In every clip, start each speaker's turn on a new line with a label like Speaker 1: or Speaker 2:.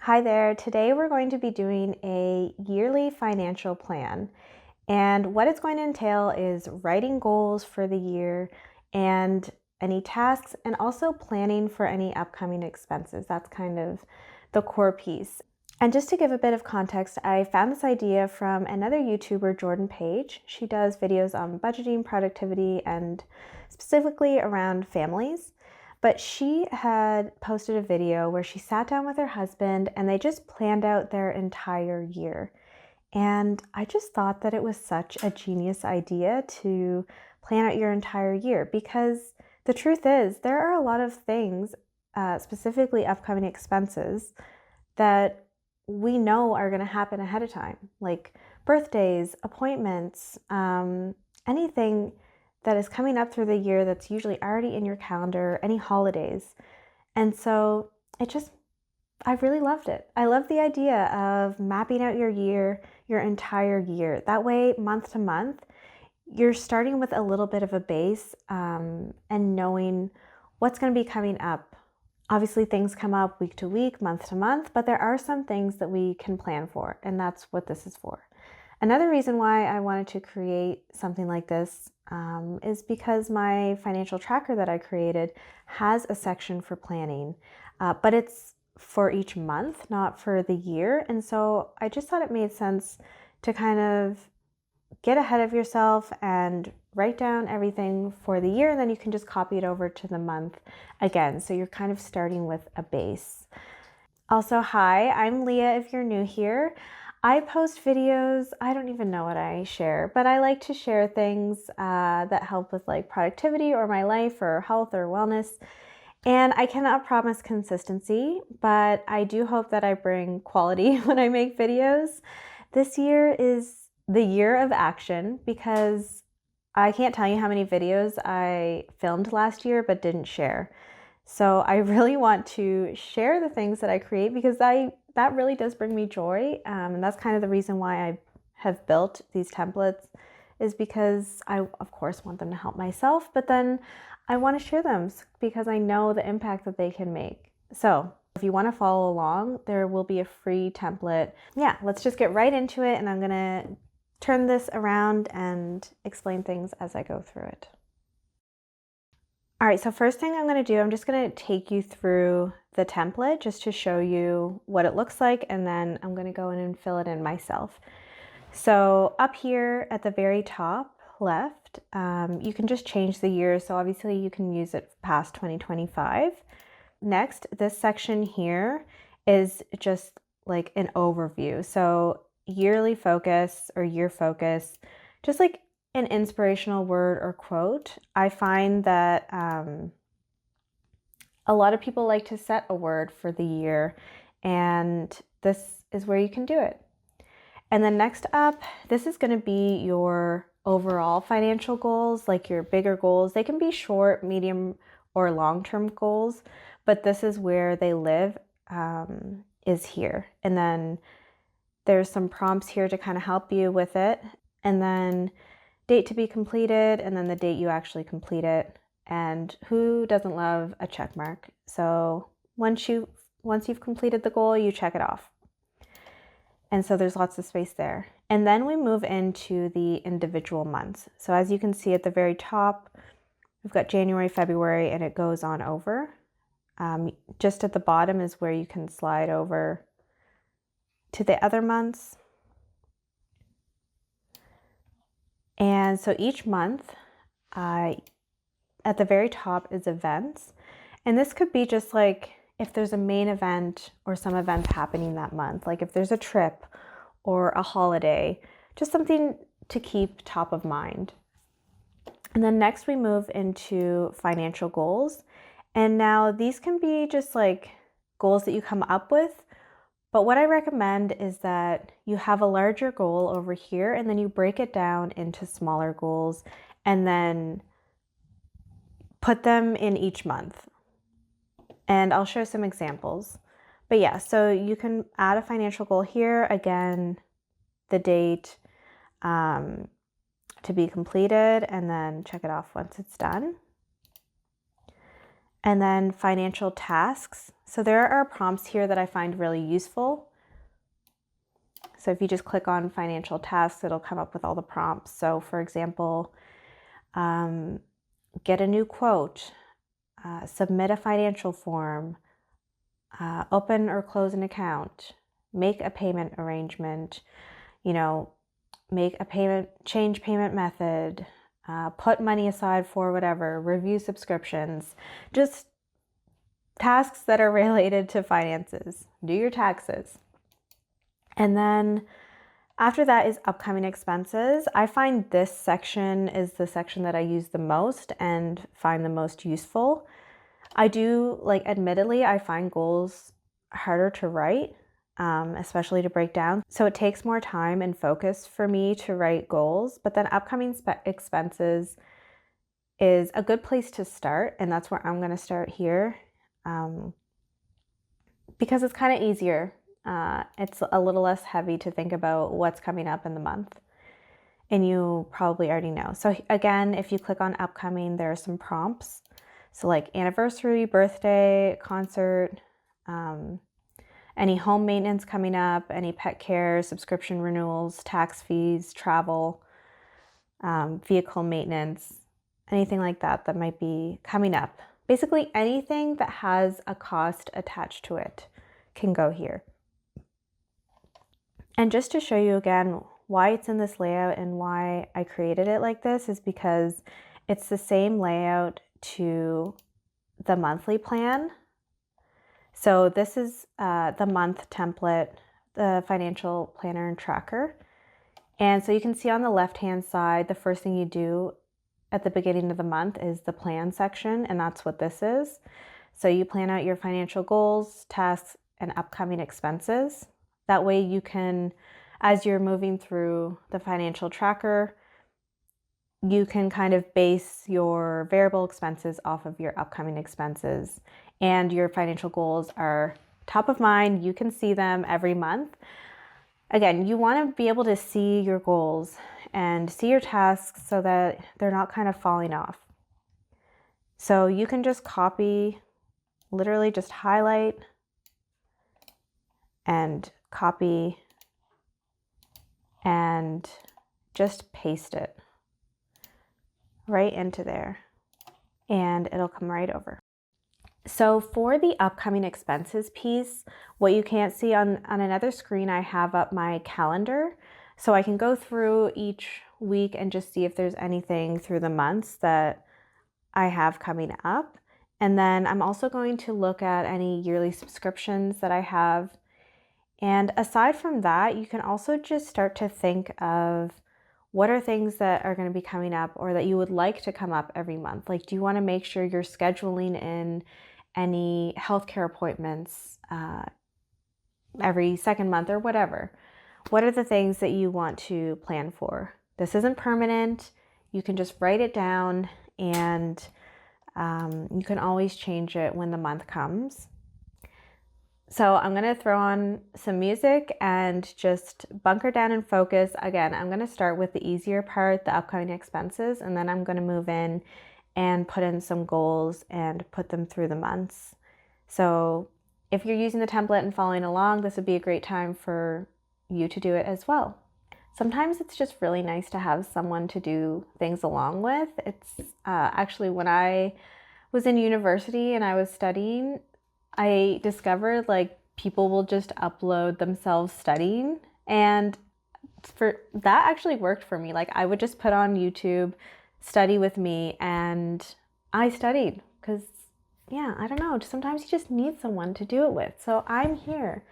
Speaker 1: Hi there. Today we're going to be doing a yearly financial plan. And what it's going to entail is writing goals for the year and any tasks, and also planning for any upcoming expenses. That's kind of the core piece. And just to give a bit of context, I found this idea from another YouTuber, Jordan Page. She does videos on budgeting, productivity, and specifically around families. But she had posted a video where she sat down with her husband and they just planned out their entire year. And I just thought that it was such a genius idea to plan out your entire year, because the truth is there are a lot of things, specifically upcoming expenses, that we know are going to happen ahead of time, like birthdays, appointments, anything that is coming up through the year that's usually already in your calendar, any holidays. And so I really loved it. I love the idea of mapping out your year, your entire year. That way, month to month, you're starting with a little bit of a base, and knowing what's going to be coming up. Obviously, things come up week to week, month to month, but there are some things that we can plan for, and that's what this is for. Another reason why I wanted to create something like this is because my financial tracker that I created has a section for planning, but it's for each month, not for the year. And so I just thought it made sense to kind of get ahead of yourself and write down everything for the year, and then you can just copy it over to the month again. So you're kind of starting with a base. Also, hi, I'm Leah if you're new here. I post videos, I don't even know what I share, but I like to share things that help with like productivity or my life or health or wellness. And I cannot promise consistency, but I do hope that I bring quality when I make videos. This year is the year of action, because I can't tell you how many videos I filmed last year but didn't share. So I really want to share the things that I create, because that really does bring me joy. And that's kind of the reason why I have built these templates, is because I, of course, want them to help myself, but then I want to share them because I know the impact that they can make. So if you want to follow along, there will be a free template. Yeah, let's just get right into it, and I'm going to turn this around and explain things as I go through it. All right, so first thing I'm going to do, I'm just going to take you through the template just to show you what it looks like, and then I'm going to go in and fill it in myself. So up here at the very top left, you can just change the year. So obviously you can use it past 2025. Next, this section here is just like an overview. So yearly focus or year focus, just like an inspirational word or quote. I find that a lot of people like to set a word for the year, and this is where you can do it. And then next up, this is going to be your overall financial goals, like your bigger goals. They can be short, medium, or long-term goals, but this is where they live, is here. And then there's some prompts here to kind of help you with it. And then date to be completed, and then the date you actually complete it. And who doesn't love a check mark? So once you've completed the goal, you check it off. And so there's lots of space there. And then we move into the individual months. So as you can see at the very top, we've got January, February, and it goes on over. Just at the bottom is where you can slide over to the other months. And so each month, at the very top is events. And this could be just like if there's a main event or some events happening that month, like if there's a trip or a holiday, just something to keep top of mind. And then next we move into financial goals. And now these can be just like goals that you come up with. But what I recommend is that you have a larger goal over here, and then you break it down into smaller goals and then put them in each month. And I'll show some examples. But yeah, so you can add a financial goal here. Again, the date to be completed, and then check it off once it's done. And then financial tasks. So there are prompts here that I find really useful. So if you just click on financial tasks, it'll come up with all the prompts. So for example, get a new quote, submit a financial form, open or close an account, make a payment arrangement, make a payment, change payment method, put money aside for whatever, review subscriptions, just tasks that are related to finances, do your taxes. And then after that is upcoming expenses. I find this section is the section that I use the most and find the most useful. I do, admittedly, I find goals harder to write, especially to break down. So it takes more time and focus for me to write goals, but then upcoming expenses is a good place to start, and that's where I'm going to start here, because it's kind of easier. It's a little less heavy to think about what's coming up in the month, and you probably already know. So again, if you click on upcoming, there are some prompts. So like anniversary, birthday, concert, any home maintenance coming up, any pet care, subscription renewals, tax fees, travel, vehicle maintenance, anything like that that might be coming up. Basically anything that has a cost attached to it can go here. And just to show you again why it's in this layout and why I created it like this is because it's the same layout to the monthly plan. So this is the month template, the financial planner and tracker. And so you can see on the left-hand side, the first thing you do at the beginning of the month is the plan section, and that's what this is. So you plan out your financial goals, tasks, and upcoming expenses. That way you can, as you're moving through the financial tracker, you can kind of base your variable expenses off of your upcoming expenses, and your financial goals are top of mind. You can see them every month. Again, you want to be able to see your goals and see your tasks so that they're not kind of falling off. So you can just copy, literally just highlight and copy and just paste it right into there, and it'll come right over. So for the upcoming expenses piece, what you can't see on another screen, I have up my calendar. So I can go through each week and just see if there's anything through the months that I have coming up. And then I'm also going to look at any yearly subscriptions that I have. And aside from that, you can also just start to think of what are things that are going to be coming up or that you would like to come up every month. Like, do you want to make sure you're scheduling in any healthcare appointments every second month or whatever? What are the things that you want to plan for? This isn't permanent. You can just write it down, and you can always change it when the month comes. So I'm going to throw on some music and just bunker down and focus. Again, I'm going to start with the easier part, the upcoming expenses, and then I'm going to move in and put in some goals and put them through the months. So if you're using the template and following along, this would be a great time for you to do it as well. Sometimes it's just really nice to have someone to do things along with. It's actually when I was in university and I was studying, I discovered people will just upload themselves studying, and for that actually worked for me. I would just put on YouTube, study with me, and I studied because I don't know, sometimes you just need someone to do it with. So I'm here.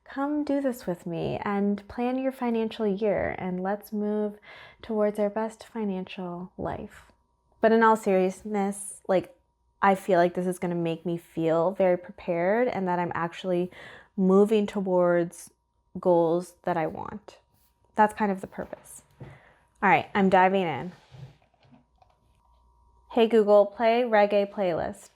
Speaker 1: Come do this with me and plan your financial year, and let's move towards our best financial life. But in all seriousness, I feel like this is going to make me feel very prepared and that I'm actually moving towards goals that I want. That's kind of the purpose. All right, I'm diving in. Hey Google, play reggae playlist.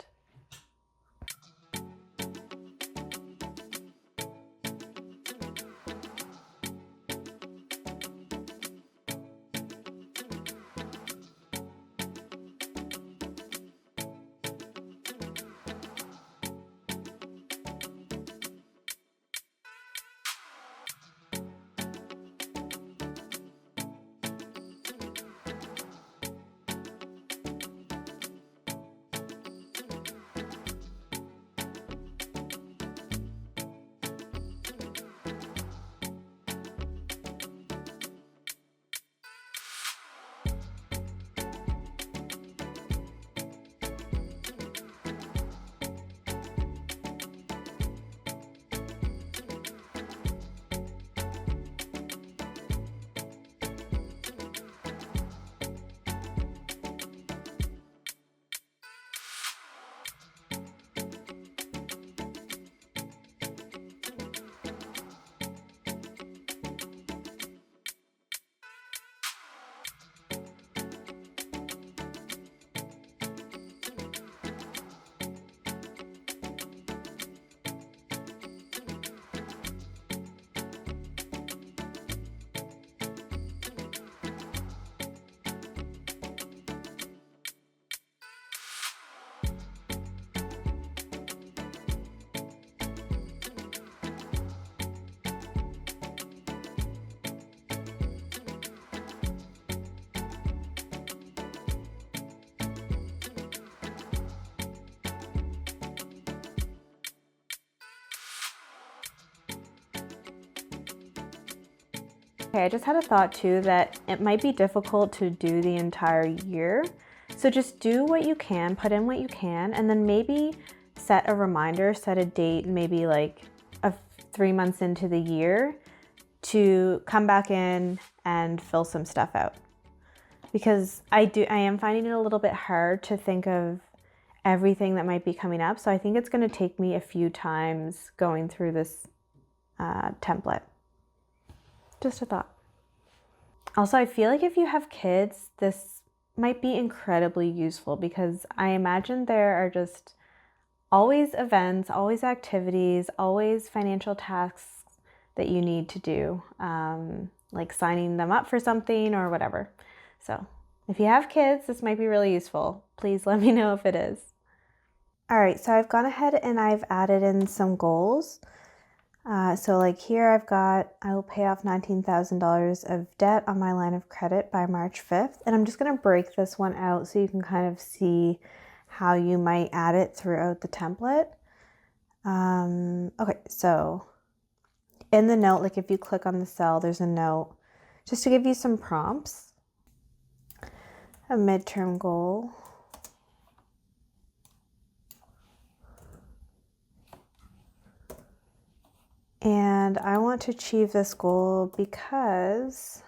Speaker 1: Okay, I just had a thought too that it might be difficult to do the entire year. So just do what you can, put in what you can, and then maybe set a reminder, set a date, maybe like 3 months into the year to come back in and fill some stuff out. Because I am finding it a little bit hard to think of everything that might be coming up. So I think it's going to take me a few times going through this template. Just a thought. Also, I feel like if you have kids, this might be incredibly useful because I imagine there are just always events, always activities, always financial tasks that you need to do, like signing them up for something or whatever. So if you have kids, this might be really useful. Please let me know if it is. All right, so I've gone ahead and I've added in some goals. So like here I've got, I will pay off $19,000 of debt on my line of credit by March 5th. And I'm just gonna break this one out so you can kind of see how you might add it throughout the template. Okay, so in the note, like if you click on the cell, there's a note just to give you some prompts. A midterm goal. And I want to achieve this goal because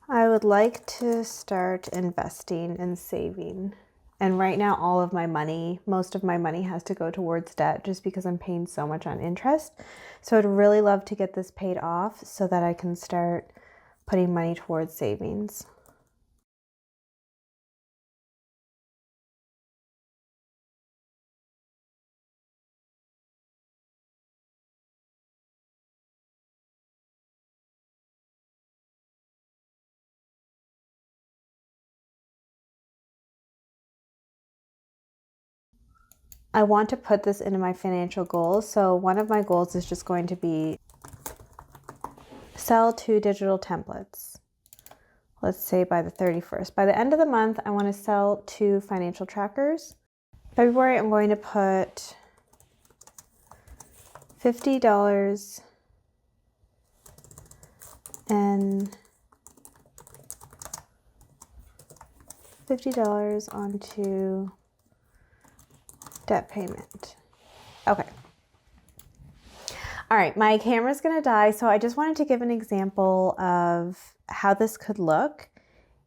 Speaker 1: I would like to start investing and saving. And right now, all of my money, most of my money has to go towards debt just because I'm paying so much on interest. So I'd really love to get this paid off so that I can start putting money towards savings. I want to put this into my financial goals. So one of my goals is just going to be sell 2 digital templates. Let's say by the 31st. By the end of the month, I want to sell 2 financial trackers. February, I'm going to put $50 and $50 onto debt payment. Okay. All right, my camera's gonna die, so I just wanted to give an example of how this could look.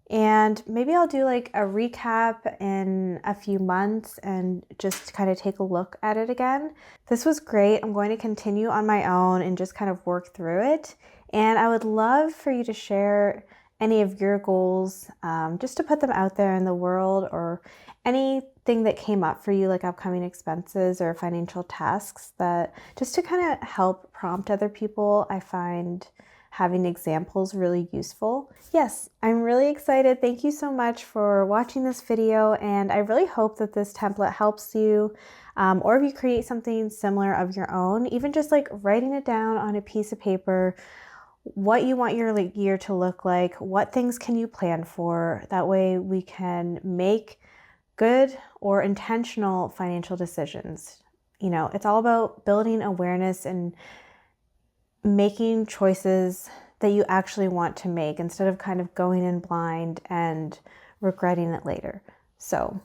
Speaker 1: And maybe I'll do like a recap in a few months and just kind of take a look at it again. This was great. I'm going to continue on my own and just kind of work through it. And I would love for you to share any of your goals, just to put them out there in the world, or anything that came up for you, like upcoming expenses or financial tasks, that just to kind of help prompt other people. I find having examples really useful. Yes, I'm really excited. Thank you so much for watching this video, and I really hope that this template helps you, or if you create something similar of your own, even just like writing it down on a piece of paper, what you want your year to look like, what things can you plan for. That way we can make good or intentional financial decisions. You know, it's all about building awareness and making choices that you actually want to make instead of kind of going in blind and regretting it later. So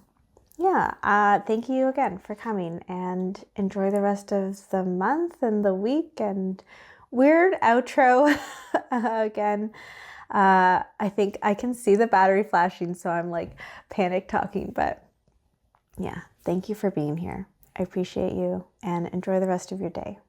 Speaker 1: yeah, thank you again for coming, and enjoy the rest of the month and the week. And weird outro again. I think I can see the battery flashing, so I'm like panic talking, but yeah, thank you for being here. I appreciate you, and enjoy the rest of your day.